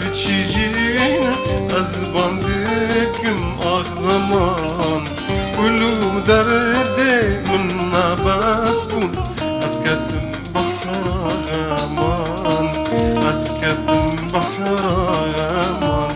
بتشجينا أزبندكم آخ زمان ولو دردي منا بسبون أسكتم بحر غمان أسكتم بحر غمان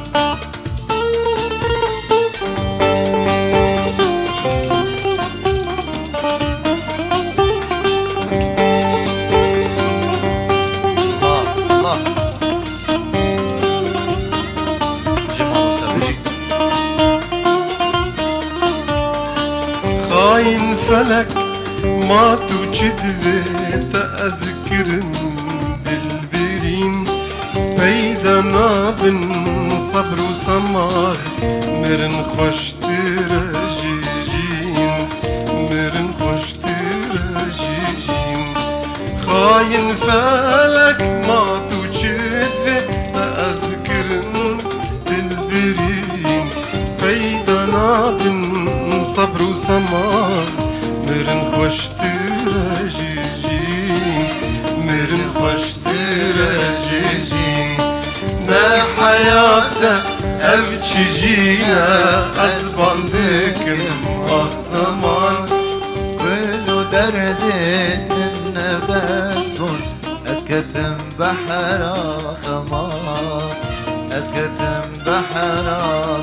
خاين فلك ما توجدوي تأذكرن بالبرين بيدا نابن صبر وسماغ مرن خوش ترجيجين مرن خوش ترجيجين خاين فلك ما توجدوي تأذكرن بالبرين بيدا نابن صبر وسماغ مرن خوش ترجيجين مرن خوش ترجيجين ما حياته أبتشجينا أزبندكن آخ زمان كل دردي النبسبون أسكتم بحر خمار أسكتم بحر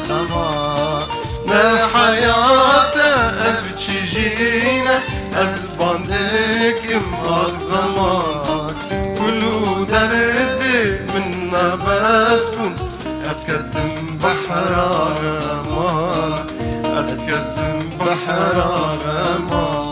خمار ما حياته أبتشجينا أزبندكن آخ زمان كلو دردي منا بسبون أسكتم بحر غمان أسكتم بحر غمان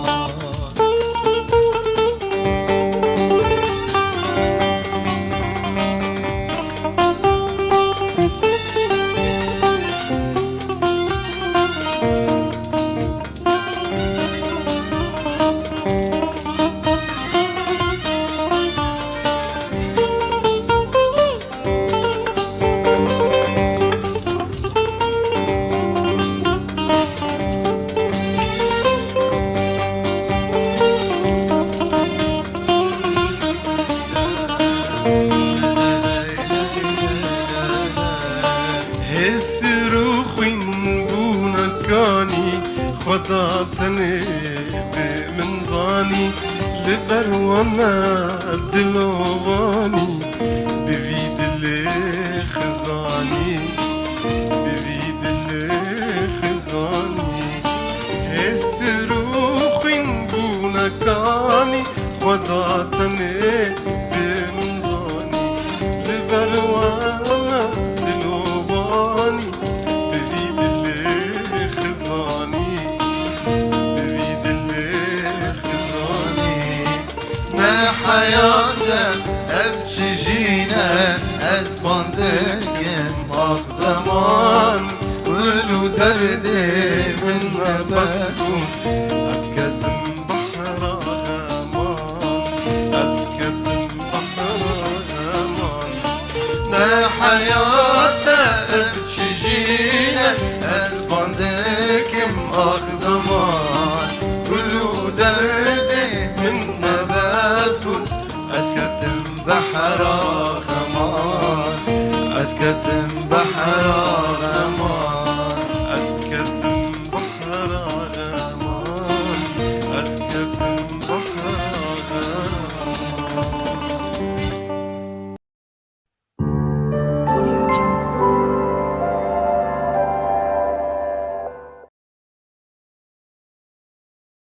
هستروخين بونكاني خداتني بمنزاني لبروما دلواني بفيد اللي خزاني بفيد اللي خزاني هستروخين بونكاني خداتني بمنزاني لبروما حياته أبتشجينا أزبندكم آخ زمان ولو دردي منا بسبون أسكتم بحر غمان أسكتم بحر غمان ما حياته أبتشجينا أزبندكم آخ زمان ولو دردي منا بسبون أسكتم بحر خمان أسكتم